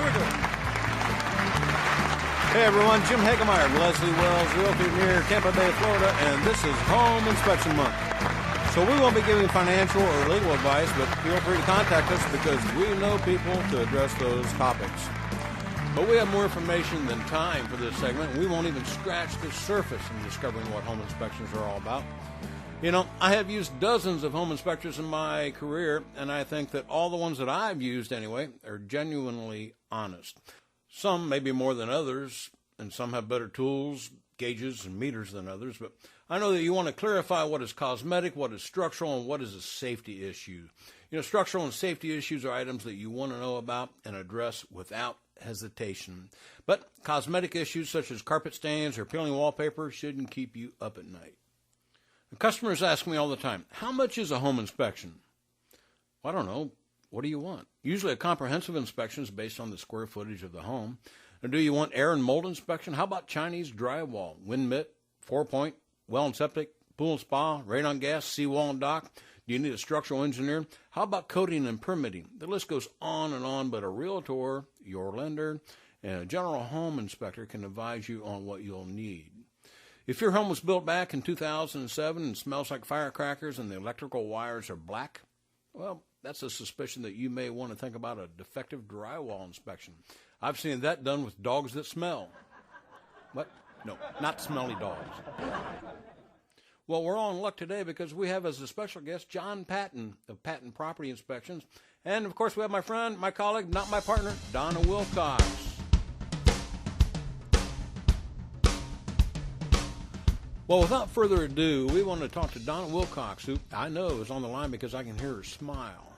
we go. Hey everyone, Jim Hagemeyer, Leslie Wells, Realty near Tampa Bay, Florida, and this is Home Inspection Month. So we won't be giving financial or legal advice, but feel free to contact us because we know people to address those topics. But we have more information than time for this segment, and we won't even scratch the surface in discovering what home inspections are all about. You know, I have used dozens of home inspectors in my career, and I think that all the ones that I've used anyway are genuinely honest. Some maybe more than others, and some have better tools, gauges, and meters than others, but I know that you want to clarify what is cosmetic, what is structural, and what is a safety issue. You know, structural and safety issues are items that you want to know about and address without hesitation. But cosmetic issues such as carpet stains or peeling wallpaper shouldn't keep you up at night. And customers ask me all the time, how much is a home inspection? Well, I don't know. What do you want? Usually a comprehensive inspection is based on the square footage of the home. Or do you want air and mold inspection? How about Chinese drywall, wind mitt, 4-point, well and septic, pool and spa, radon gas, seawall and dock? Do you need a structural engineer? How about coating and permitting? The list goes on, but a realtor, your lender, and a general home inspector can advise you on what you'll need. If your home was built back in 2007 and smells like firecrackers and the electrical wires are black, well, that's a suspicion that you may want to think about a defective drywall inspection. I've seen that done with dogs that smell. What? No, not smelly dogs. Well, we're all in luck today because we have as a special guest John Patten of Patten Property Inspections. And, of course, we have my friend, my colleague, not my partner, Donna Wilcox. Well, without further ado, we want to talk to Donna Wilcox, who I know is on the line because I can hear her smile.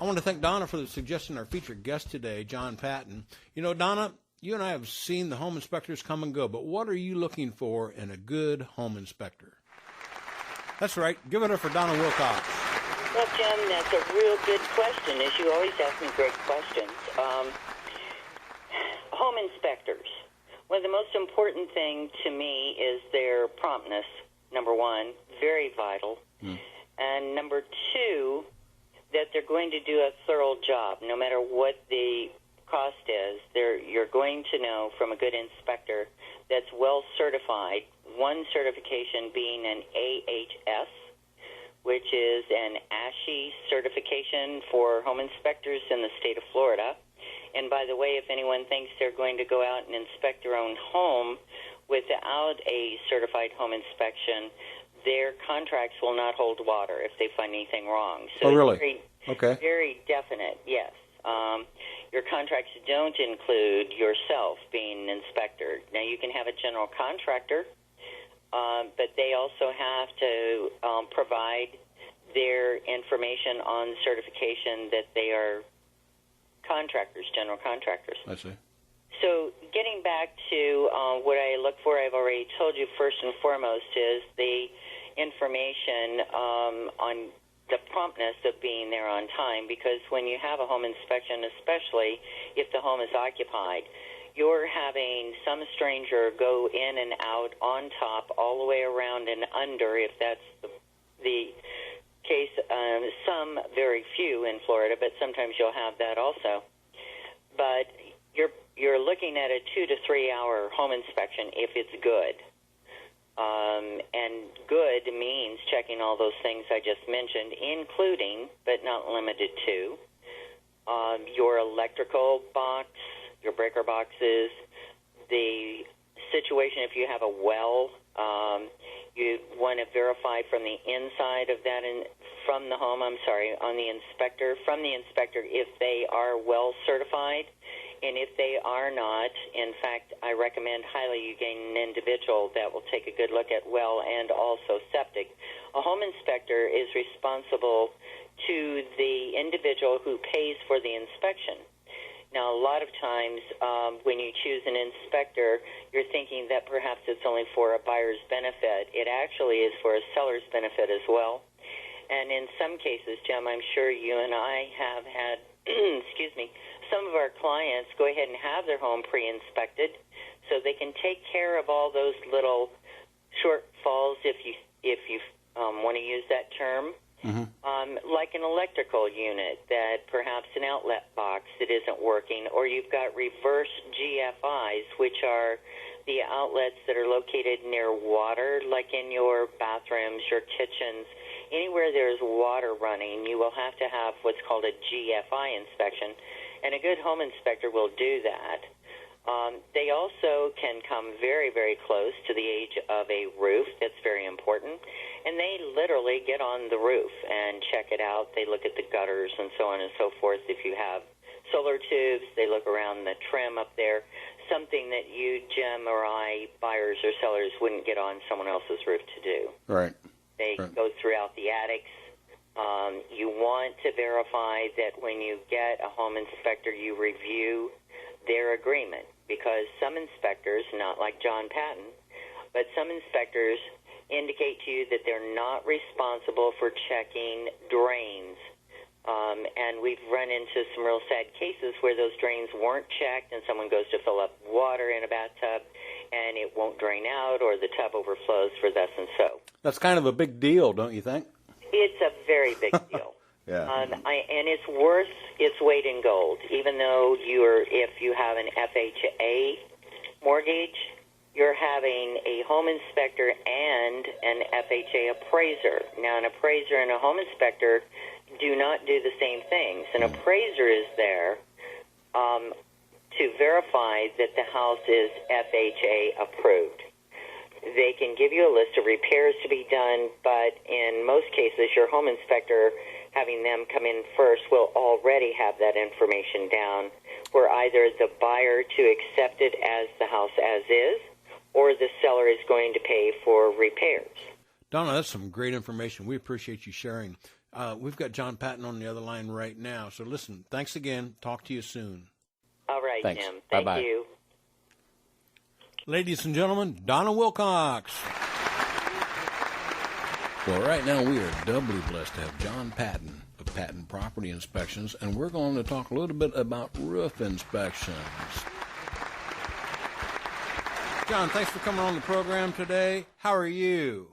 I want to thank Donna for suggesting our featured guest today, John Patten. You know, Donna, you and I have seen the home inspectors come and go, but what are you looking for in a good home inspector? That's right. Give it up for Donna Wilcox. Well, Jim, that's a real good question, as you always ask me great questions. Home inspectors. One of the most important thing to me is their promptness, number one, very vital. And number two, that they're going to do a thorough job, no matter what the cost is. You're going to know from a good inspector that's well certified, one certification being an AHS, which is an ASHI certification for home inspectors in the state of Florida. And by the way, if anyone thinks they're going to go out and inspect their own home without a certified home inspection, their contracts will not hold water if they find anything wrong. So really? It's very definite, yes. Your contracts don't include yourself being an inspector. Now, you can have a general contractor, but they also have to provide their information on certification that they are contractors, general contractors. I see. So getting back to what I look for, I've already told you first and foremost is the information on the promptness of being there on time, because when you have a home inspection, especially if the home is occupied, you're having some stranger go in and out on top, all the way around and under, if that's the case. Some, very few in Florida, but sometimes you'll have that also. But you're looking at a 2 to 3 hour home inspection if it's good. And good means checking all those things I just mentioned, including, but not limited to, your electrical box, your breaker boxes, the situation if you have a well. You want to verify from the inside of that, from the inspector if they are well certified. And if they are not, in fact, I recommend highly you gain an individual that will take a good look at well and also septic. A home inspector is responsible to the individual who pays for the inspection. Now, a lot of times when you choose an inspector, you're thinking that perhaps it's only for a buyer's benefit. It actually is for a seller's benefit as well. And in some cases, Jim, I'm sure you and I have had, some of our clients go ahead and have their home pre-inspected so they can take care of all those little shortfalls, if you want to use that term, like an electrical unit that perhaps an outlet box that isn't working, or you've got reverse GFIs, which are the outlets that are located near water, like in your bathrooms, your kitchens, anywhere there's water running, you will have to have what's called a GFI inspection, and a good home inspector will do that. They also can come very, very close to the age of a roof. That's very important. And they literally get on the roof and check it out. They look at the gutters and so on and so forth. If you have solar tubes, they look around the trim up there, something that you, Jim, or I, buyers or sellers, wouldn't get on someone else's roof to do. Right. They go throughout the attics. You want to verify that when you get a home inspector, you review their agreement, because some inspectors, not like John Patten, but some inspectors indicate to you that they're not responsible for checking drains. And we've run into some real sad cases where those drains weren't checked and someone goes to fill up water in a bathtub and it won't drain out, or the tub overflows for thus and so. That's kind of a big deal, don't you think? It's a very big deal. Yeah. And it's worth its weight in gold, even though if you have an FHA mortgage, you're having a home inspector and an FHA appraiser. Now, an appraiser and a home inspector do not do the same things. An appraiser is there to verify that the house is FHA approved. They can give you a list of repairs to be done, but in most cases, your home inspector, having them come in first, will already have that information down, where either the buyer to accept it as the house as is, or the seller is going to pay for repairs. Donna, that's some great information. We appreciate you sharing. We've got John Patten on the other line right now. So listen, thanks again. Talk to you soon. All right, thanks. Jim. Thank Bye-bye. you. Ladies and gentlemen, Donna Wilcox. Well, right now we are doubly blessed to have John Patten of Patten Property Inspections, and we're going to talk a little bit about roof inspections. John, thanks for coming on the program today. How are you?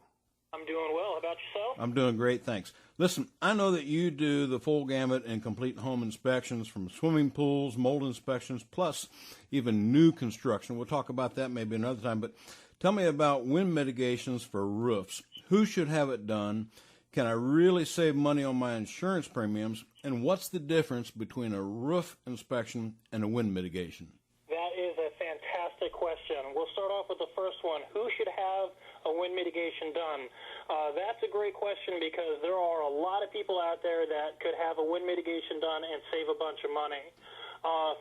I'm doing well. How about yourself? I'm doing great, thanks. Listen, I know that you do the full gamut and complete home inspections, from swimming pools, mold inspections, plus even new construction. We'll talk about that maybe another time, but tell me about wind mitigations for roofs. Who should have it done? Can I really save money on my insurance premiums? And what's the difference between a roof inspection and a wind mitigation? That is a fantastic question. We'll start off with the first one. Who should have a wind mitigation done? That's a great question, because there are a lot of people out there that could have a wind mitigation done and save a bunch of money.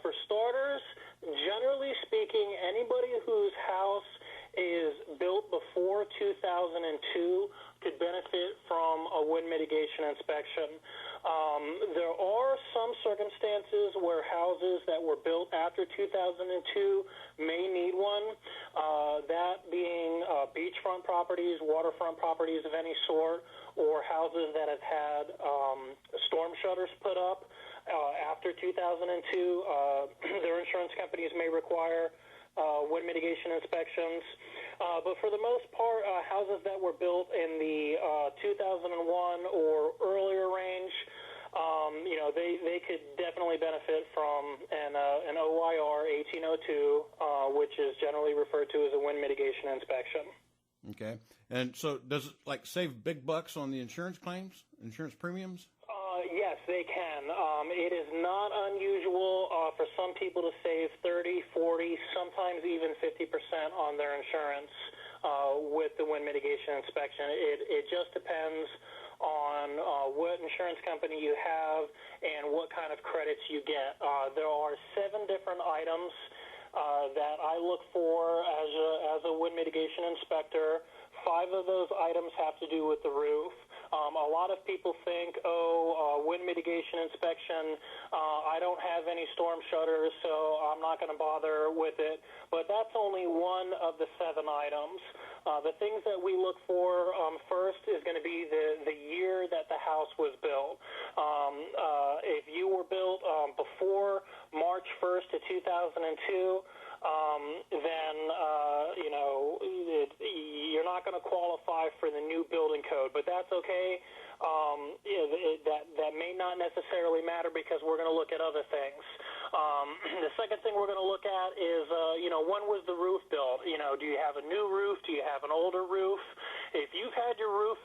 For starters, generally speaking, anybody whose house is built before 2002 could benefit from a wind mitigation inspection. There are some circumstances where houses that were built after 2002 may need one, that being beachfront properties, waterfront properties of any sort, or houses that have had storm shutters put up after 2002. Their insurance companies may require wind mitigation inspections. But for the most part, houses that were built in the 2001 or earlier range, they could definitely benefit from an OIR 1802, which is generally referred to as a wind mitigation inspection. Okay. And so does it save big bucks on the insurance claims, insurance premiums? Yes, they can. It is not unusual for some people to save 30, 40, sometimes even 50% on their insurance with the wind mitigation inspection. It just depends on what insurance company you have and what kind of credits you get. There are 7 different items that I look for as a wind mitigation inspector. 5 of those items have to do with the roof. A lot of people think, wind mitigation inspection, I don't have any storm shutters, so I'm not going to bother with it. But that's only one of the 7 items. The things that we look for first is going to be the year that the house was built. If you were built before March 1st of 2002, then you're not going to qualify for the new building code, but that's okay. that may not necessarily matter because we're going to look at other things. The second thing we're going to look at is, when was the roof built? Do you have a new roof? Do you have an older roof? If you've had your roof,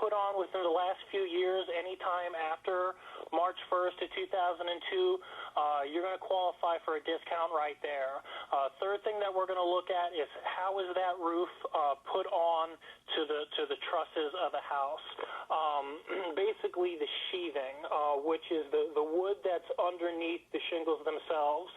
put on within the last few years, anytime after March 1st of 2002, you're going to qualify for a discount right there. Third thing that we're going to look at is how is that roof put on to the trusses of the house. Basically the sheathing, which is the wood that's underneath the shingles themselves.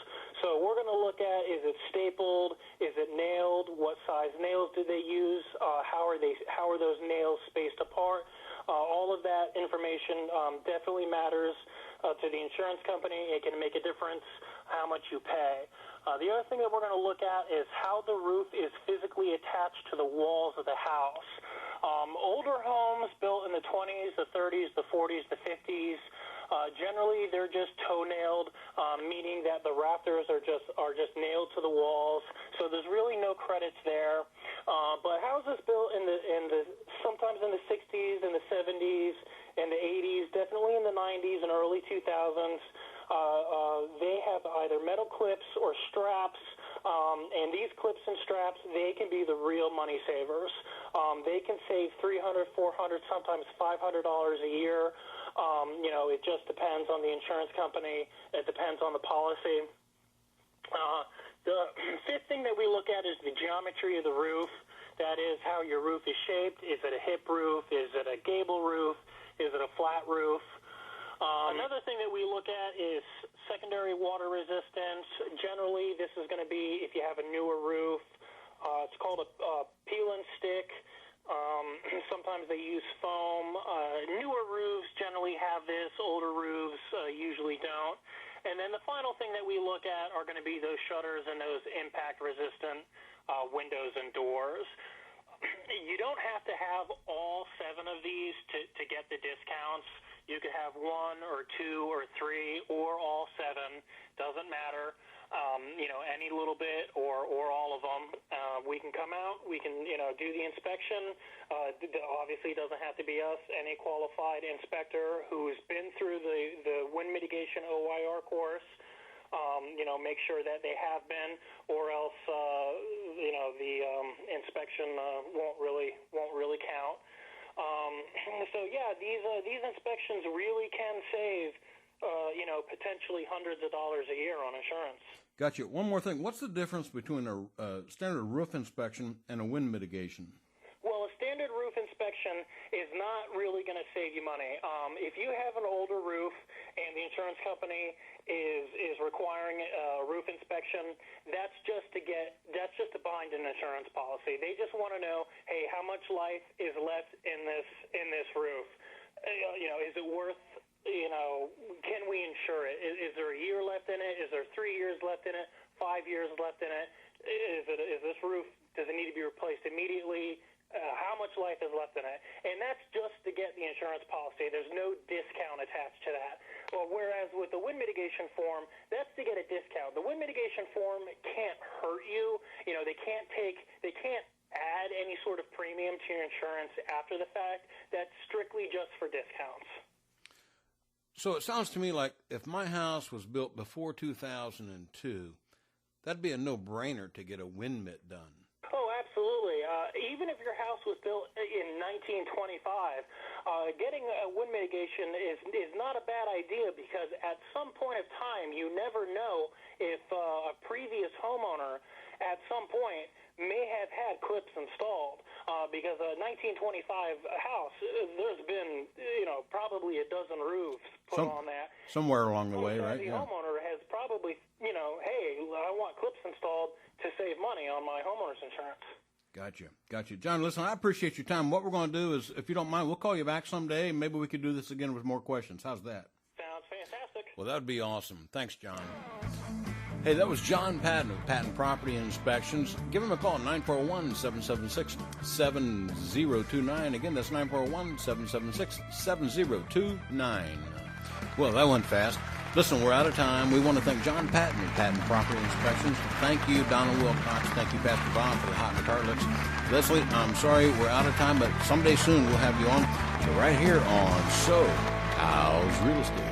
So we're going to look at, is it stapled? Is it nailed? What size nails did they use? How are those nails spaced apart? All of that information definitely matters to the insurance company. It can make a difference how much you pay. The other thing that we're going to look at is how the roof is physically attached to the walls of the house. Older homes built in the 20s, the 30s, the 40s, the 50s, generally they're just toe-nailed, meaning that the rafters are just nailed to the walls. So there's really no credits there. But houses built in the sometimes in the 60s and the 70s and the 80s, definitely in the 90s and early 2000s, they have either metal clips or straps. And these clips and straps, they can be the real money savers. They can save $300, $400, sometimes $500 a year. It just depends on the insurance company. It depends on the policy. The fifth thing that we look at is the geometry of the roof. That is how your roof is shaped. Is it a hip roof? Is it a gable roof? Is it a flat roof? Another thing that we look at is secondary water resistance. Generally, this is going to be if you have a newer roof. It's called a peel and stick. Sometimes they use foam. Newer roofs generally have this. Older roofs usually don't. And then the final thing that we look at are going to be those shutters and those impact-resistant windows and doors. You don't have to have all 7 of these to get the discounts. You could have 1 or 2 or 3 or all 7. Doesn't matter. Any little bit or all of them. We can come out. We can do the inspection. Obviously, it doesn't have to be us. Any qualified inspector who's been through the wind mitigation OIR course. Make sure that they have been, or else the inspection won't really count. These inspections really can save potentially hundreds of dollars a year on insurance. Gotcha. One more thing. What's the difference between a standard roof inspection and a wind mitigation? Well, a standard roof inspection is not really going to save you money. If you have an older roof and the insurance company is requiring a roof inspection, that's just to bind an insurance policy. They just want to know, hey, how much life is left in this roof? Is it worth? Can we insure it? Is there a year left in it? Is there 3 years left in it? 5 years left in it? Is this roof? Does it need to be replaced immediately? How much life is left in it? And that's just to get the insurance policy. There's no discount attached to that. Well, whereas with the wind mitigation form, that's to get a discount. The wind mitigation form can't hurt you. They can't add any sort of premium to your insurance after the fact. That's strictly just for discounts. So it sounds to me like if my house was built before 2002, that'd be a no-brainer to get a wind mitt done. Oh, absolutely. Even if your house was built in 1925, getting a wind mitigation is not a bad idea because at some point of time, you never know if a previous homeowner at some point may have had clips installed. Because a 1925 house, there's been, probably a dozen roofs put on that. Somewhere along the way, right? The homeowner has probably, hey, I want clips installed to save money on my homeowner's insurance. Gotcha. John, listen, I appreciate your time. What we're going to do is, if you don't mind, we'll call you back someday. Maybe we could do this again with more questions. How's that? Sounds fantastic. Well, that would be awesome. Thanks, John. Hey, that was John Patten of Patten Property Inspections. Give him a call, 941-776-7029. Again, that's 941-776-7029. Well, that went fast. Listen, we're out of time. We want to thank John Patten of Patten Property Inspections. Thank you, Donna Wilcox. Thank you, Pastor Bob, for the hot and tartlets. Leslie, I'm sorry we're out of time, but someday soon we'll have you on. So right here on So How's Real Estate?